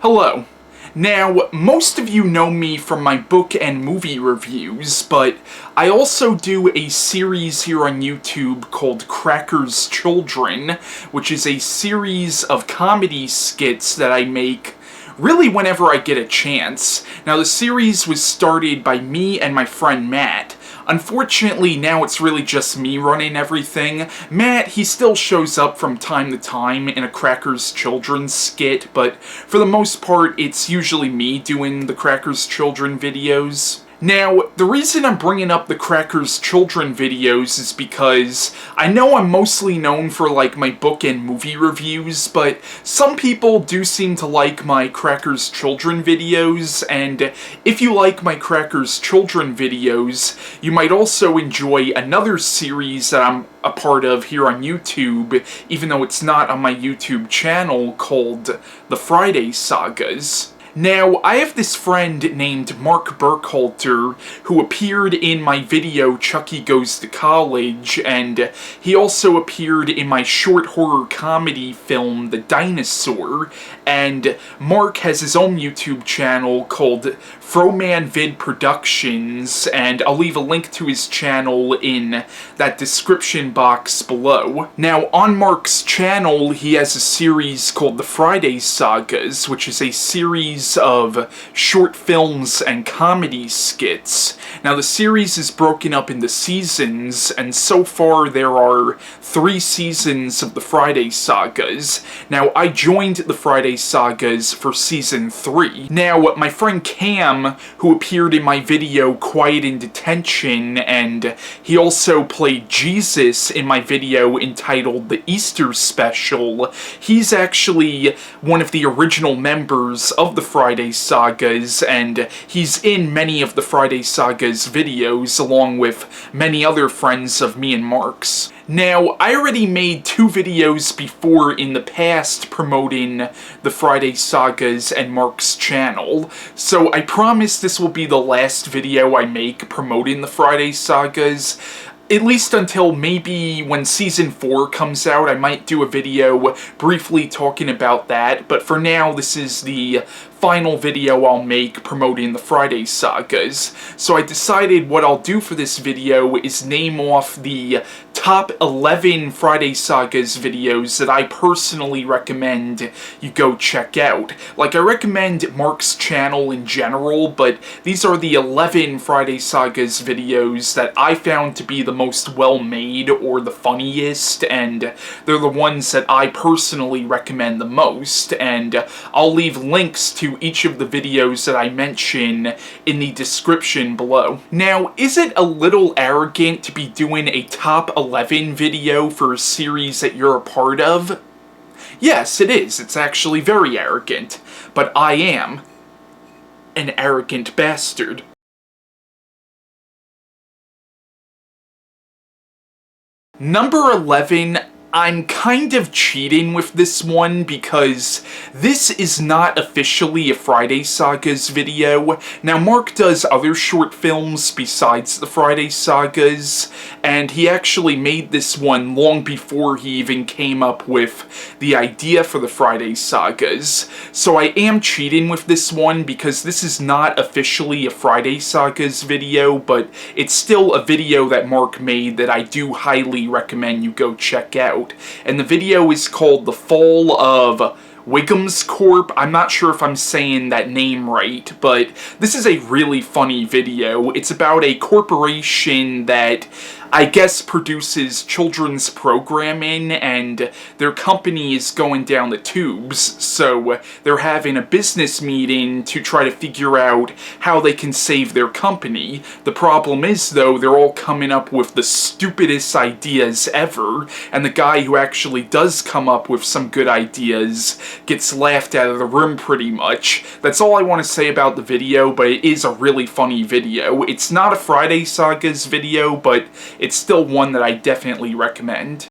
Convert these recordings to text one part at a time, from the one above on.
Hello. Now, most of you know me from my book and movie reviews, but I also do a series here on YouTube called Cracker's Children, which is a series of comedy skits that I make really whenever I get a chance. Now, the series was started by me and my friend Matt. Unfortunately, now it's really just me running everything. Matt, he still shows up from time to time in a Cracker's Children skit, but for the most part, it's usually me doing the Cracker's Children videos. Now, the reason I'm bringing up the Cracker's Children videos is because I know I'm mostly known for, like, my book and movie reviews, but some people do seem to like my Cracker's Children videos, and if you like my Cracker's Children videos, you might also enjoy another series that I'm a part of here on YouTube, even though it's not on my YouTube channel, called the Friday Sagas. Now, I have this friend named Mark Burkhalter who appeared in my video Chucky Goes to College, and he also appeared in my short horror comedy film The Dinosaur, and Mark has his own YouTube channel called Froman Vid Productions, and I'll leave a link to his channel in that description box below. Now, on Mark's channel, he has a series called the Friday Sagas, which is a series of short films and comedy skits. Now, the series is broken up into seasons, and so far there are 3 seasons of the Friday Sagas. Now, I joined the Friday Sagas for season 3. Now, my friend Cam, who appeared in my video Quiet in Detention, and he also played Jesus in my video entitled The Easter Special, he's actually one of the original members of the Friday Sagas, and he's in many of the Friday Sagas videos, along with many other friends of me and Mark's. Now, I already made 2 videos before in the past promoting the Friday Sagas and Mark's channel, so I promise this will be the last video I make promoting the Friday Sagas. At least until maybe when Season 4 comes out, I might do a video briefly talking about that, but for now, this is the final video I'll make promoting the Friday Sagas. So I decided what I'll do for this video is name off the top 11 Friday Sagas videos that I personally recommend you go check out. Like, I recommend Mark's channel in general, but these are the 11 Friday Sagas videos that I found to be the most well-made or the funniest, and they're the ones that I personally recommend the most, and I'll leave links to each of the videos that I mention in the description below. Now, is it a little arrogant to be doing a top 11 video for a series that you're a part of? Yes, it is. It's actually very arrogant. But I am an arrogant bastard. Number 11, I'm kind of cheating with this one because this is not officially a Friday Sagas video. Now, Mark does other short films besides the Friday Sagas, and he actually made this one long before he even came up with the idea for the Friday Sagas. So I am cheating with this one because this is not officially a Friday Sagas video, but it's still a video that Mark made that I do highly recommend you go check out. And the video is called The Fall of Wiggims Corp. I'm not sure if I'm saying that name right, but this is a really funny video. It's about a corporation that I guess produces children's programming, and their company is going down the tubes, so they're having a business meeting to try to figure out how they can save their company. The problem is, though, they're all coming up with the stupidest ideas ever, and the guy who actually does come up with some good ideas gets laughed out of the room pretty much. That's all I want to say about the video, but it is a really funny video. It's not a Friday Sagas video, but it's still one that I definitely recommend.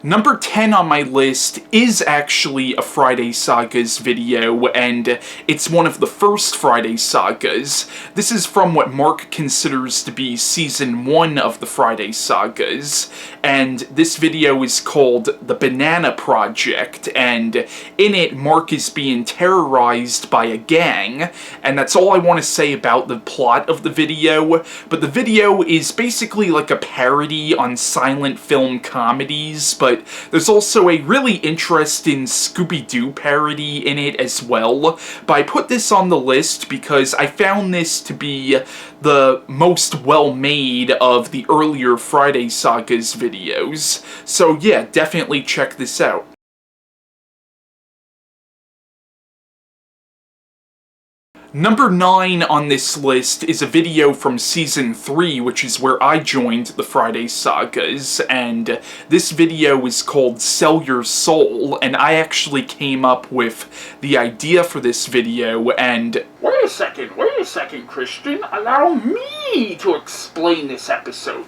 Number 10 on my list is actually a Friday Sagas video, and it's one of the first Friday Sagas. This is from what Mark considers to be Season 1 of the Friday Sagas, and this video is called The Banana Project, and in it, Mark is being terrorized by a gang, and that's all I want to say about the plot of the video, but the video is basically like a parody on silent film comedies, but there's also a really interesting Scooby-Doo parody in it as well. But I put this on the list because I found this to be the most well-made of the earlier Friday Sagas videos. So yeah, definitely check this out. Number 9 on this list is a video from Season 3, which is where I joined the Friday Sagas, and this video is called Sell Your Soul, and I actually came up with the idea for this video, and... Wait a second, Christian. Allow me to explain this episode.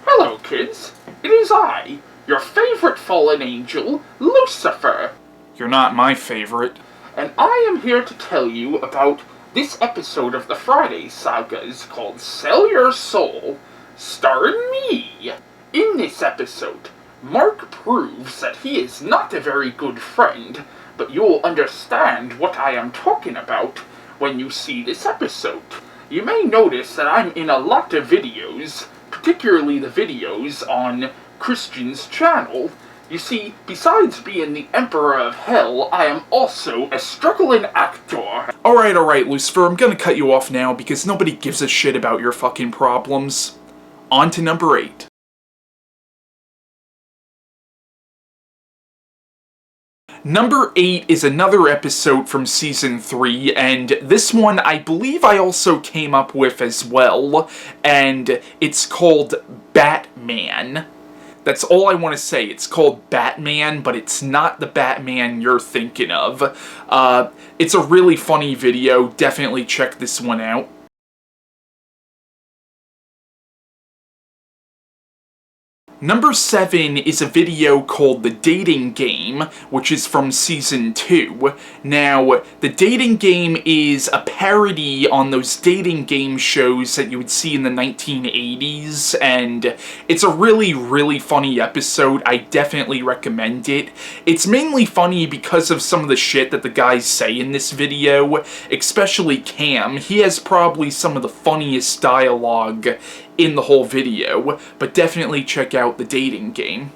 Hello, kids. It is I, your favorite fallen angel, Lucifer. You're not my favorite. And I am here to tell you about this episode of the Friday Sagas called Sell Your Soul, starring me. In this episode, Mark proves that he is not a very good friend, but you'll understand what I am talking about when you see this episode. You may notice that I'm in a lot of videos, particularly the videos on Christian's channel. You see, besides being the Emperor of Hell, I am also a struggling actor. Alright, Lucifer, I'm gonna cut you off now because nobody gives a shit about your fucking problems. On to number 8. Number 8 is another episode from Season 3, and this one I believe I also came up with as well, and it's called Batman. That's all I want to say. It's called Batman, but it's not the Batman you're thinking of. It's a really funny video. Definitely check this one out. Number 7 is a video called The Dating Game, which is from Season 2. Now, The Dating Game is a parody on those dating game shows that you would see in the 1980s, and it's a really, really funny episode. I definitely recommend it. It's mainly funny because of some of the shit that the guys say in this video, especially Cam. He has probably some of the funniest dialogue in the whole video, but definitely check out The Dating Game.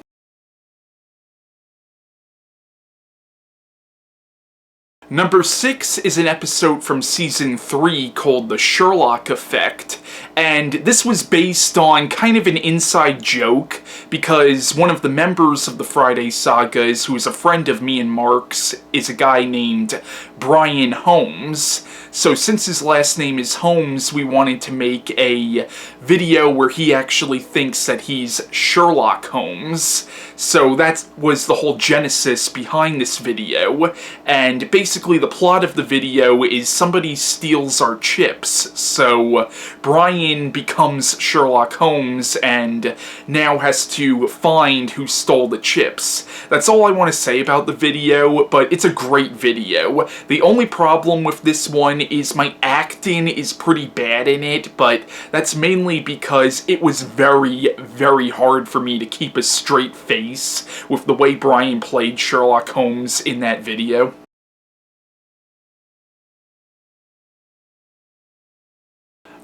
Number 6 is an episode from Season 3 called The Sherlock Effect, and this was based on kind of an inside joke because one of the members of the Friday Sagas, who is a friend of me and Mark's, is a guy named Brian Holmes. So since his last name is Holmes, we wanted to make a video where he actually thinks that he's Sherlock Holmes. So that was the whole genesis behind this video, and basically the plot of the video is somebody steals our chips, so Brian becomes Sherlock Holmes and now has to find who stole the chips. That's all I want to say about the video, but it's a great video. The only problem with this one is my acting is pretty bad in it, but that's mainly because it was very, very hard for me to keep a straight face with the way Brian played Sherlock Holmes in that video.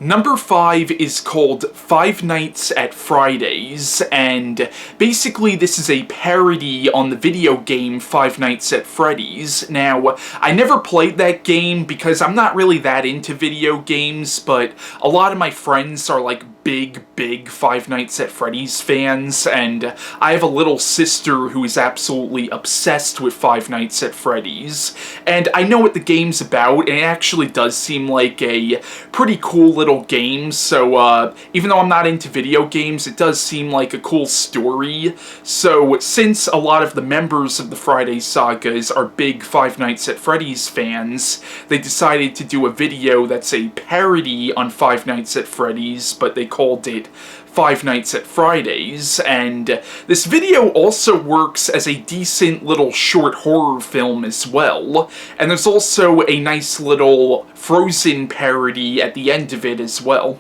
Number 5 is called Five Nights at Fridays, and basically this is a parody on the video game Five Nights at Freddy's. Now, I never played that game because I'm not really that into video games, but a lot of my friends are like big Five Nights at Freddy's fans, and I have a little sister who is absolutely obsessed with Five Nights at Freddy's, and I know what the game's about, and it actually does seem like a pretty cool little game, so even though I'm not into video games, it does seem like a cool story. So since a lot of the members of the Friday Sagas are big Five Nights at Freddy's fans, they decided to do a video that's a parody on Five Nights at Freddy's, but they called it Five Nights at Fridays, and this video also works as a decent little short horror film as well, and there's also a nice little Frozen parody at the end of it as well.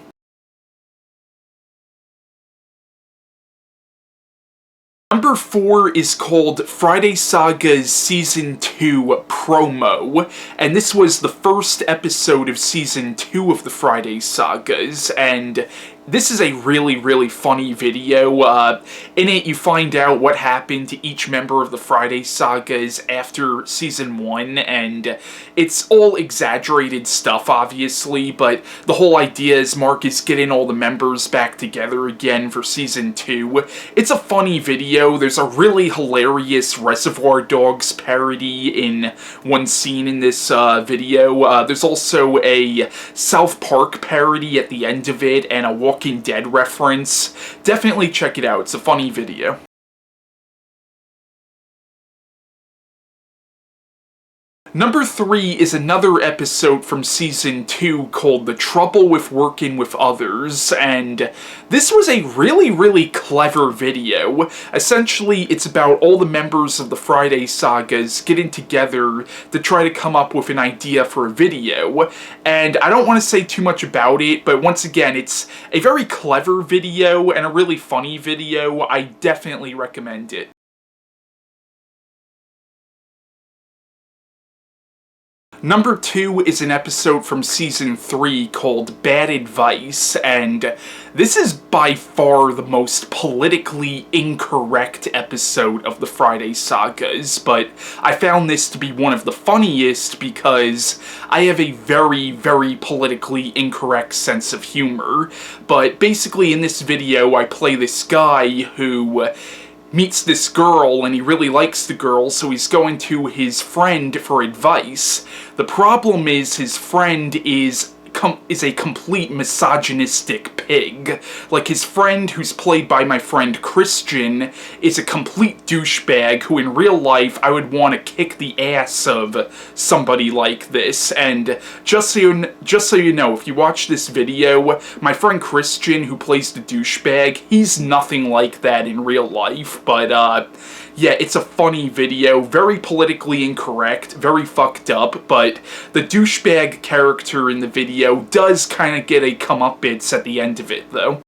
Number 4 is called Friday Sagas Season 2 Promo, and this was the first episode of Season 2 of the Friday Sagas, and this is a really funny video. In it, you find out what happened to each member of the Friday Sagas after Season 1, and it's all exaggerated stuff, obviously, but the whole idea is Mark is getting all the members back together again for Season 2. It's a funny video. There's a really hilarious Reservoir Dogs parody in one scene in this video. There's also a South Park parody at the end of it, and a Walking Dead reference. Definitely check it out, it's a funny video. Number 3 is another episode from Season 2 called The Trouble with Working with Others, and this was a really clever video. Essentially, it's about all the members of the Friday Sagas getting together to try to come up with an idea for a video, and I don't want to say too much about it, but once again, it's a very clever video and a really funny video. I definitely recommend it. Number 2 is an episode from Season 3 called Bad Advice, and this is by far the most politically incorrect episode of the Friday Sagas, but I found this to be one of the funniest because I have a very politically incorrect sense of humor. But basically in this video I play this guy who meets this girl, and he really likes the girl, so he's going to his friend for advice. The problem is his friend is a complete misogynistic pig. Like, his friend, who's played by my friend Christian, is a complete douchebag who in real life I would want to kick the ass of somebody like this. And just so you know, if you watch this video, my friend Christian, who plays the douchebag, he's nothing like that in real life, but yeah, it's a funny video, very politically incorrect, very fucked up, but the douchebag character in the video does kind of get a comeuppance at the end of it, though.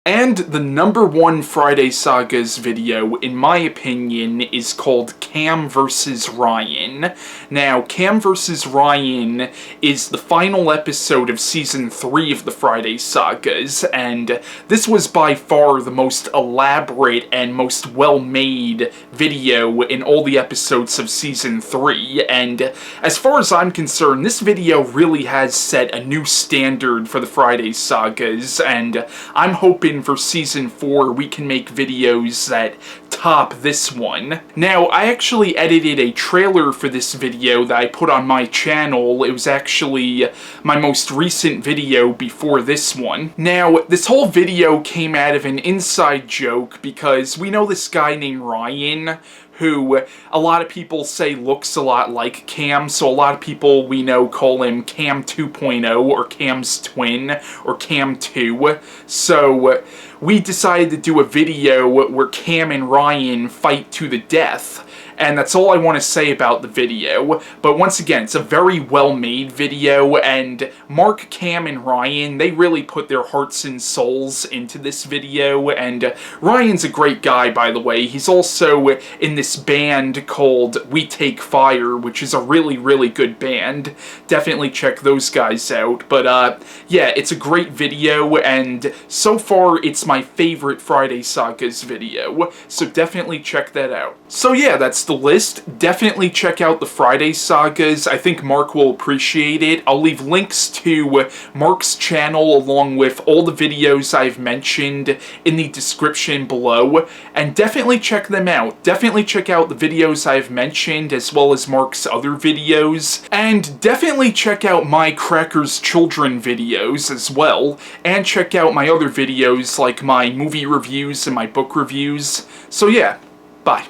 And the number 1 Friday Sagas video, in my opinion, is called Cam vs. Ryan. Now, Cam vs. Ryan is the final episode of Season 3 of the Friday Sagas, and this was by far the most elaborate and most well-made video in all the episodes of Season 3, and as far as I'm concerned, this video really has set a new standard for the Friday Sagas, and I'm hoping for Season 4 we can make videos that top this one. Now, I actually edited a trailer for this video that I put on my channel. It was actually my most recent video before this one. Now, this whole video came out of an inside joke because we know this guy named Ryan, who a lot of people say looks a lot like Cam, so a lot of people we know call him Cam 2.0 or Cam's twin or Cam 2. So we decided to do a video where Cam and Ryan fight to the death. And that's all I want to say about the video. But once again, it's a very well-made video, and Mark, Cam, and Ryan, they really put their hearts and souls into this video, and Ryan's a great guy, by the way. He's also in this band called We Take Fire, which is a really good band. Definitely check those guys out. But, yeah, it's a great video, and so far, it's my favorite Friday Sagas video, so definitely check that out. So yeah, that's the list. Definitely check out the Friday Sagas. I think Mark will appreciate it. I'll leave links to Mark's channel along with all the videos I've mentioned in the description below, and definitely check them out. Definitely check out the videos I've mentioned as well as Mark's other videos, and definitely check out my Crackers Children videos as well, and check out my other videos like my movie reviews and my book reviews. So yeah, bye.